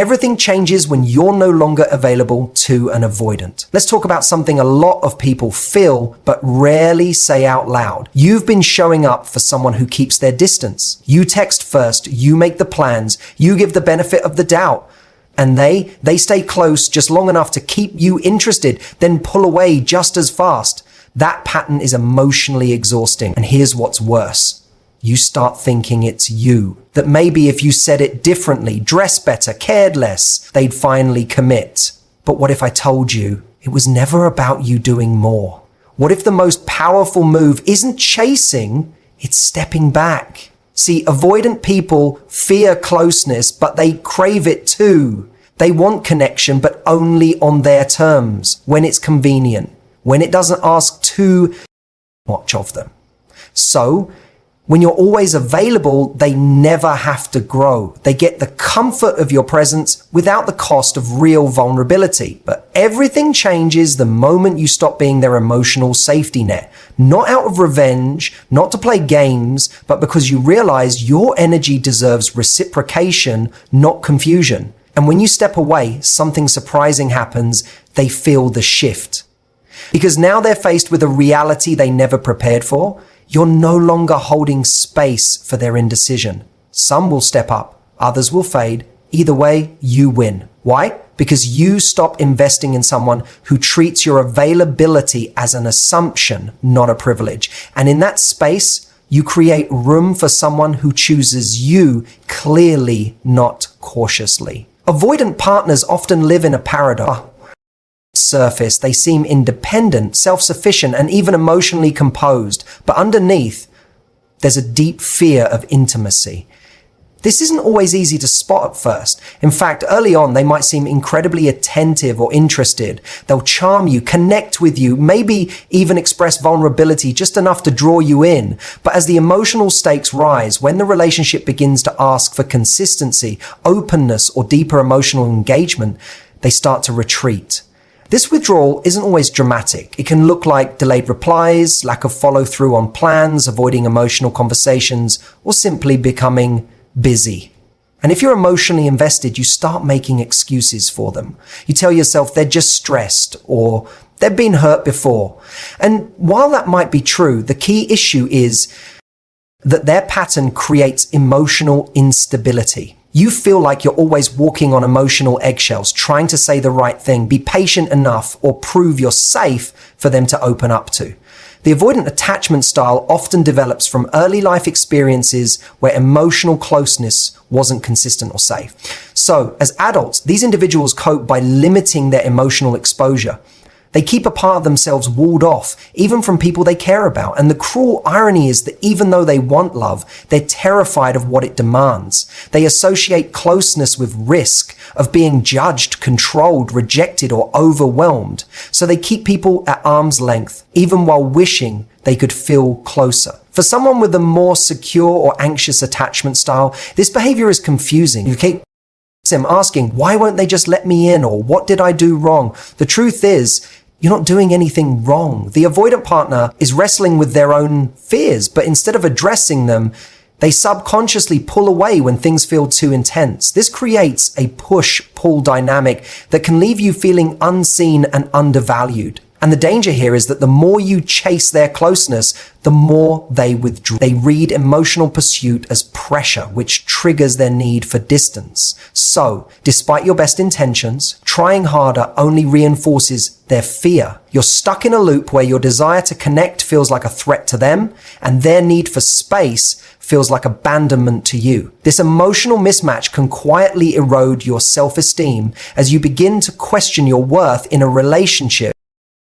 Everything changes when you're no longer available to an avoidant. Let's talk about something a lot of people feel but rarely say out loud. You've been showing up for someone who keeps their distance. You text first, you make the plans, you give the benefit of the doubt. And they stay close just long enough to keep you interested, then pull away just as fast. That pattern is emotionally exhausting. And here's what's worse. You start thinking it's you. That maybe if you said it differently, dressed better, cared less, they'd finally commit. But what if I told you it was never about you doing more? What if the most powerful move isn't chasing, it's stepping back? See, avoidant people fear closeness, but they crave it too. They want connection, but only on their terms, when it's convenient, when it doesn't ask too much of them. So, when you're always available, they never have to grow. They get the comfort of your presence without the cost of real vulnerability. But everything changes the moment you stop being their emotional safety net. Not out of revenge, not to play games, but because you realize your energy deserves reciprocation, not confusion. And when you step away, something surprising happens. They feel the shift. Because now they're faced with a reality they never prepared for. You're no longer holding space for their indecision. Some will step up, others will fade. Either way, you win. Why? Because you stop investing in someone who treats your availability as an assumption, not a privilege. And in that space, you create room for someone who chooses you clearly, not cautiously. Avoidant partners often live in a paradox. Surface, they seem independent, self-sufficient, and even emotionally composed. But underneath, there's a deep fear of intimacy. This isn't always easy to spot at first. In fact, early on, they might seem incredibly attentive or interested. They'll charm you, connect with you, maybe even express vulnerability just enough to draw you in. But as the emotional stakes rise, when the relationship begins to ask for consistency, openness, or deeper emotional engagement, they start to retreat. This withdrawal isn't always dramatic. It can look like delayed replies, lack of follow-through on plans, avoiding emotional conversations, or simply becoming busy. And if you're emotionally invested, you start making excuses for them. You tell yourself they're just stressed or they've been hurt before. And while that might be true, the key issue is that their pattern creates emotional instability. You feel like you're always walking on emotional eggshells, trying to say the right thing, be patient enough, or prove you're safe for them to open up to. The avoidant attachment style often develops from early life experiences where emotional closeness wasn't consistent or safe. So, as adults, these individuals cope by limiting their emotional exposure. They keep a part of themselves walled off, even from people they care about. And the cruel irony is that even though they want love, they're terrified of what it demands. They associate closeness with risk of being judged, controlled, rejected, or overwhelmed. So they keep people at arm's length, even while wishing they could feel closer. For someone with a more secure or anxious attachment style, this behavior is confusing. You keep them asking, why won't they just let me in? Or what did I do wrong? The truth is, you're not doing anything wrong. The avoidant partner is wrestling with their own fears, but instead of addressing them, they subconsciously pull away when things feel too intense. This creates a push-pull dynamic that can leave you feeling unseen and undervalued. And the danger here is that the more you chase their closeness, the more they withdraw. They read emotional pursuit as pressure, which triggers their need for distance. So, despite your best intentions, trying harder only reinforces their fear. You're stuck in a loop where your desire to connect feels like a threat to them, and their need for space feels like abandonment to you. This emotional mismatch can quietly erode your self-esteem as you begin to question your worth in a relationship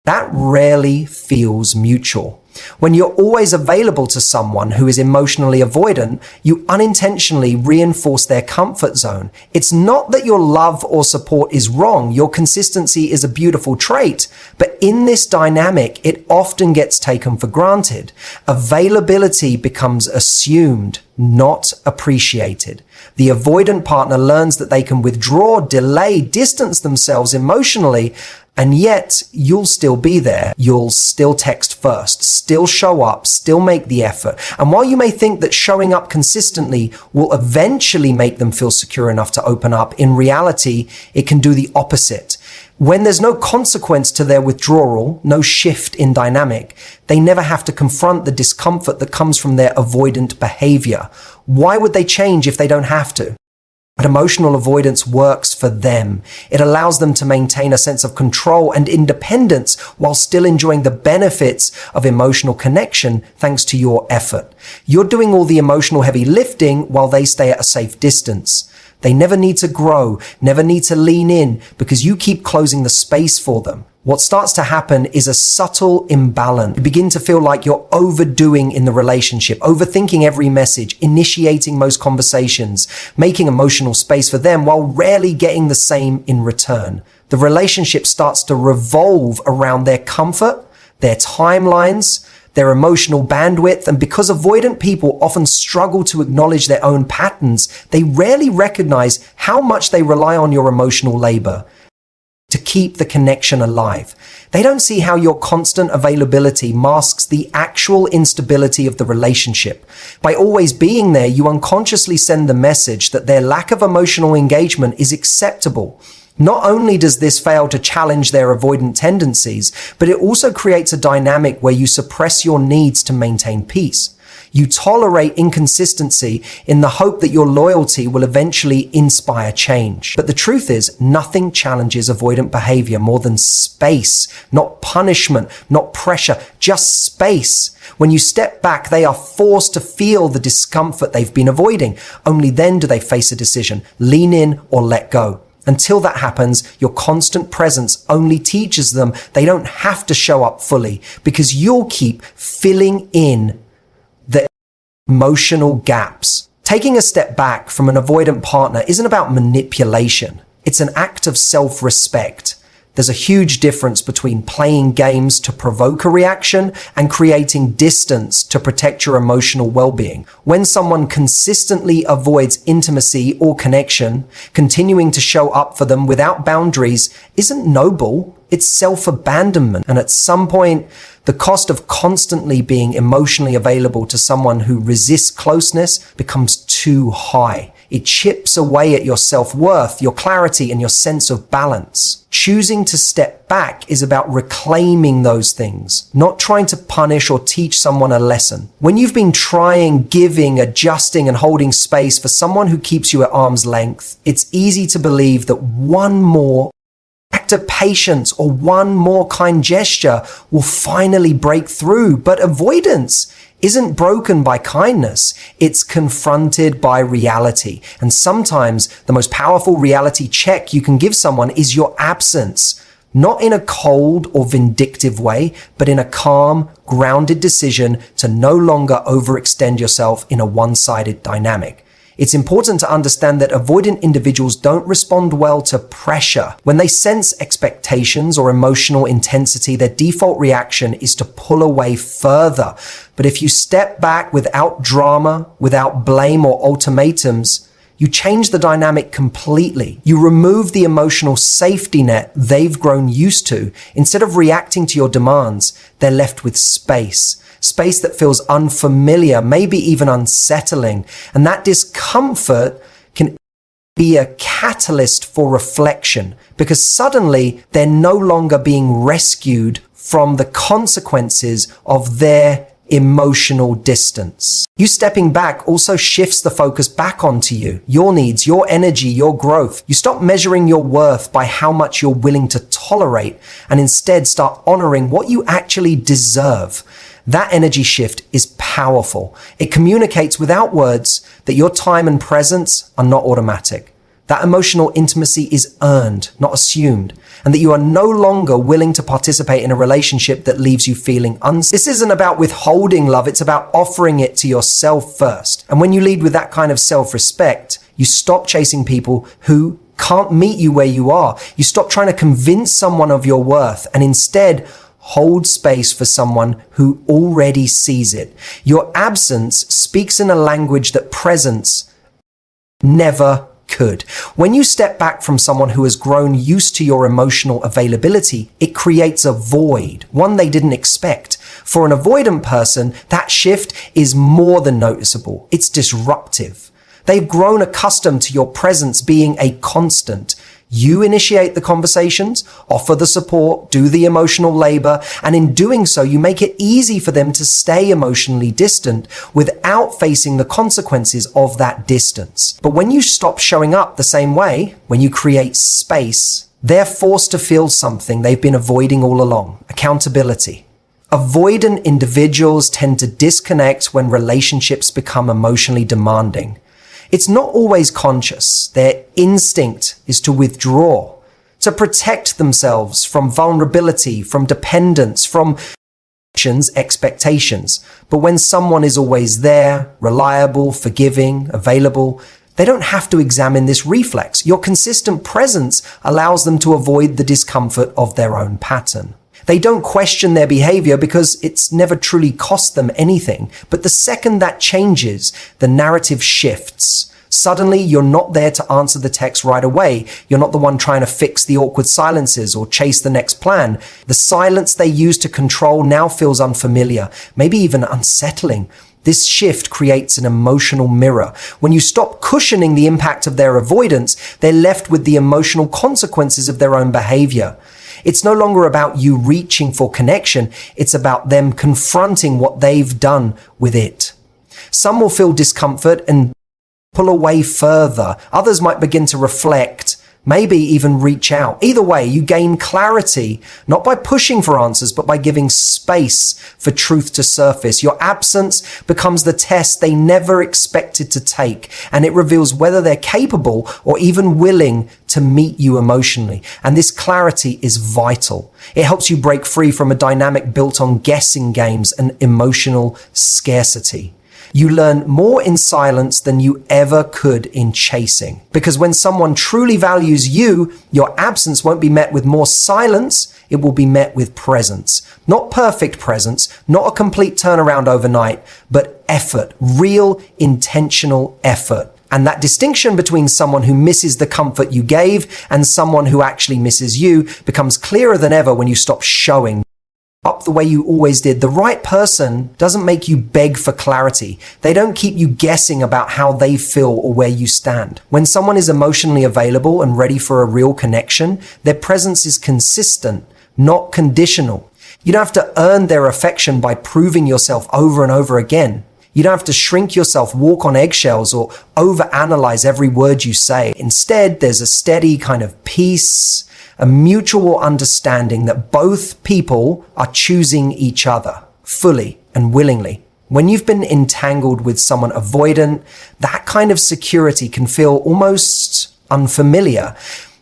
that rarely feels mutual. When you're always available to someone who is emotionally avoidant, you unintentionally reinforce their comfort zone. It's not that your love or support is wrong. Your consistency is a beautiful trait. But in this dynamic, it often gets taken for granted. Availability becomes assumed, not appreciated. The avoidant partner learns that they can withdraw, delay, distance themselves emotionally And yet, you'll still be there. You'll still text first, still show up, still make the effort. And while you may think that showing up consistently will eventually make them feel secure enough to open up, in reality, it can do the opposite. When there's no consequence to their withdrawal, no shift in dynamic, they never have to confront the discomfort that comes from their avoidant behavior. Why would they change if they don't have to? But emotional avoidance works for them. It allows them to maintain a sense of control and independence while still enjoying the benefits of emotional connection thanks to your effort. You're doing all the emotional heavy lifting while they stay at a safe distance. They never need to grow, never need to lean in because you keep closing the space for them. What starts to happen is a subtle imbalance. You begin to feel like you're overdoing in the relationship, overthinking every message, initiating most conversations, making emotional space for them while rarely getting the same in return. The relationship starts to revolve around their comfort, their timelines, their emotional bandwidth, and because avoidant people often struggle to acknowledge their own patterns, they rarely recognize how much they rely on your emotional labor to keep the connection alive. They don't see how your constant availability masks the actual instability of the relationship. By always being there, you unconsciously send the message that their lack of emotional engagement is acceptable. Not only does this fail to challenge their avoidant tendencies, but it also creates a dynamic where you suppress your needs to maintain peace. You tolerate inconsistency in the hope that your loyalty will eventually inspire change. But the truth is, nothing challenges avoidant behavior more than space, not punishment, not pressure, just space. When you step back, they are forced to feel the discomfort they've been avoiding. Only then do they face a decision, lean in or let go. Until that happens, your constant presence only teaches them they don't have to show up fully because you'll keep filling in the emotional gaps. Taking a step back from an avoidant partner isn't about manipulation. It's an act of self-respect. There's a huge difference between playing games to provoke a reaction and creating distance to protect your emotional well-being. When someone consistently avoids intimacy or connection, continuing to show up for them without boundaries isn't noble. It's self-abandonment. And at some point, the cost of constantly being emotionally available to someone who resists closeness becomes too high. It chips away at your self-worth, your clarity, and your sense of balance. Choosing to step back is about reclaiming those things, not trying to punish or teach someone a lesson. When you've been trying, giving, adjusting, and holding space for someone who keeps you at arm's length, it's easy to believe that one more act of patience or one more kind gesture will finally break through. But avoidance isn't broken by kindness. It's confronted by reality. And sometimes the most powerful reality check you can give someone is your absence. Not in a cold or vindictive way, but in a calm, grounded decision to no longer overextend yourself in a one-sided dynamic. It's important to understand that avoidant individuals don't respond well to pressure. When they sense expectations or emotional intensity, their default reaction is to pull away further. But if you step back without drama, without blame or ultimatums, you change the dynamic completely. You remove the emotional safety net they've grown used to. Instead of reacting to your demands, they're left with space. Space that feels unfamiliar, maybe even unsettling. And that discomfort can be a catalyst for reflection because suddenly they're no longer being rescued from the consequences of their emotional distance. You stepping back also shifts the focus back onto you, your needs, your energy, your growth. You stop measuring your worth by how much you're willing to tolerate and instead start honoring what you actually deserve. That energy shift is powerful. It communicates without words that your time and presence are not automatic. That emotional intimacy is earned, not assumed, and that you are no longer willing to participate in a relationship that leaves you feeling unsafe. This isn't about withholding love, it's about offering it to yourself first. And when you lead with that kind of self-respect, you stop chasing people who can't meet you where you are. You stop trying to convince someone of your worth and instead hold space for someone who already sees it. Your absence speaks in a language that presence never could. When you step back from someone who has grown used to your emotional availability, it creates a void, one they didn't expect. For an avoidant person, that shift is more than noticeable. It's disruptive. They've grown accustomed to your presence being a constant. You initiate the conversations, offer the support, do the emotional labor, and in doing so, you make it easy for them to stay emotionally distant without facing the consequences of that distance. But when you stop showing up the same way, when you create space, they're forced to feel something they've been avoiding all along: accountability. Avoidant individuals tend to disconnect when relationships become emotionally demanding. It's not always conscious. Their instinct is to withdraw, to protect themselves from vulnerability, from dependence, from expectations. But when someone is always there, reliable, forgiving, available, they don't have to examine this reflex. Your consistent presence allows them to avoid the discomfort of their own pattern. They don't question their behavior because it's never truly cost them anything. But the second that changes, the narrative shifts. Suddenly, you're not there to answer the text right away. You're not the one trying to fix the awkward silences or chase the next plan. The silence they use to control now feels unfamiliar, maybe even unsettling. This shift creates an emotional mirror. When you stop cushioning the impact of their avoidance, they're left with the emotional consequences of their own behavior. It's no longer about you reaching for connection. It's about them confronting what they've done with it. Some will feel discomfort and pull away further. Others might begin to reflect, maybe even reach out. Either way, you gain clarity, not by pushing for answers, but by giving space for truth to surface. Your absence becomes the test they never expected to take, and it reveals whether they're capable or even willing to meet you emotionally. And this clarity is vital. It helps you break free from a dynamic built on guessing games and emotional scarcity. You learn more in silence than you ever could in chasing. Because when someone truly values you, your absence won't be met with more silence, it will be met with presence. Not perfect presence, not a complete turnaround overnight, but effort, real intentional effort. And that distinction between someone who misses the comfort you gave and someone who actually misses you becomes clearer than ever when you stop showing up the way you always did. The right person doesn't make you beg for clarity. They don't keep you guessing about how they feel or where you stand. When someone is emotionally available and ready for a real connection, their presence is consistent, not conditional. You don't have to earn their affection by proving yourself over and over again. You don't have to shrink yourself, walk on eggshells, or overanalyze every word you say. Instead, there's a steady kind of peace, a mutual understanding that both people are choosing each other fully and willingly. When you've been entangled with someone avoidant, that kind of security can feel almost unfamiliar.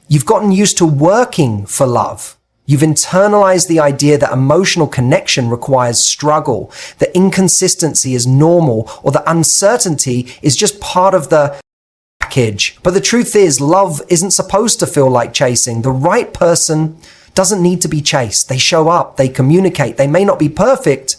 You've gotten used to working for love. You've internalized the idea that emotional connection requires struggle, that inconsistency is normal, or that uncertainty is just part of the package. But the truth is, love isn't supposed to feel like chasing. The right person doesn't need to be chased. They show up, they communicate, they may not be perfect,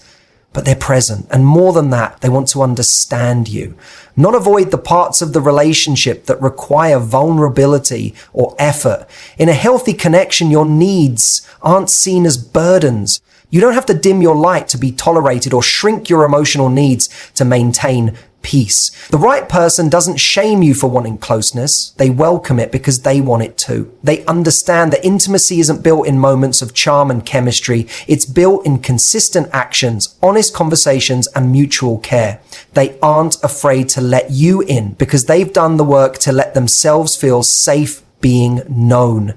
but they're present. And more than that, they want to understand you, not avoid the parts of the relationship that require vulnerability or effort. In a healthy connection, your needs aren't seen as burdens. You don't have to dim your light to be tolerated or shrink your emotional needs to maintain peace. The right person doesn't shame you for wanting closeness. They welcome it because they want it too. They understand that intimacy isn't built in moments of charm and chemistry. It's built in consistent actions, honest conversations, and mutual care. They aren't afraid to let you in because they've done the work to let themselves feel safe being known.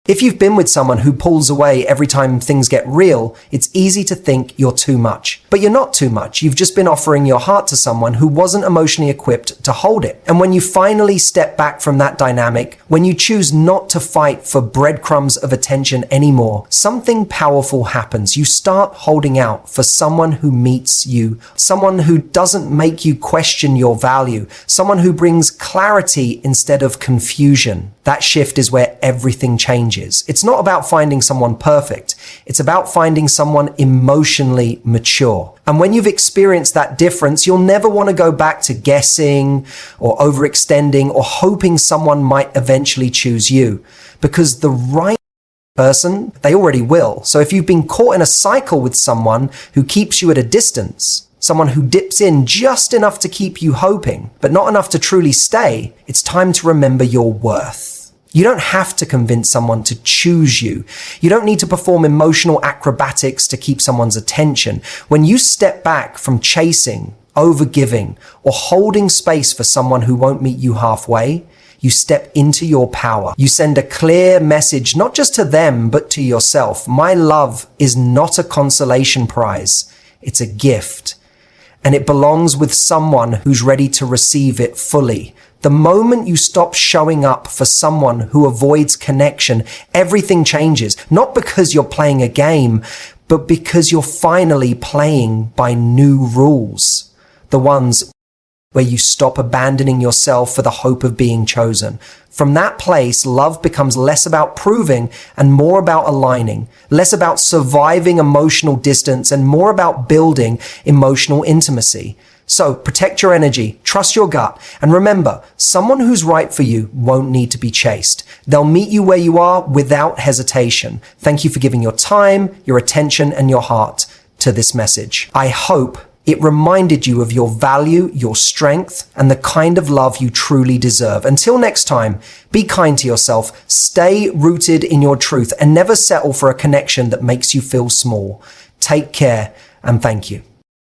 If you've been with someone who pulls away every time things get real, it's easy to think you're too much. But you're not too much. You've just been offering your heart to someone who wasn't emotionally equipped to hold it. And when you finally step back from that dynamic, when you choose not to fight for breadcrumbs of attention anymore, something powerful happens. You start holding out for someone who meets you, someone who doesn't make you question your value, someone who brings clarity instead of confusion. That shift is where everything changes. changes. It's not about finding someone perfect. It's about finding someone emotionally mature. And when you've experienced that difference, you'll never want to go back to guessing or overextending or hoping someone might eventually choose you, because the right person, they already will. So if you've been caught in a cycle with someone who keeps you at a distance, someone who dips in just enough to keep you hoping, but not enough to truly stay, it's time to remember your worth. You don't have to convince someone to choose you. You don't need to perform emotional acrobatics to keep someone's attention. When you step back from chasing, overgiving, or holding space for someone who won't meet you halfway, you step into your power. You send a clear message, not just to them, but to yourself. My love is not a consolation prize. It's a gift. And it belongs with someone who's ready to receive it fully. The moment you stop showing up for someone who avoids connection, everything changes. Not because you're playing a game, but because you're finally playing by new rules. The ones where you stop abandoning yourself for the hope of being chosen. From that place, love becomes less about proving and more about aligning, less about surviving emotional distance and more about building emotional intimacy. So protect your energy, trust your gut, and remember, someone who's right for you won't need to be chased. They'll meet you where you are without hesitation. Thank you for giving your time, your attention, and your heart to this message. I hope it reminded you of your value, your strength, and the kind of love you truly deserve. Until next time, be kind to yourself, stay rooted in your truth, and never settle for a connection that makes you feel small. Take care, and thank you.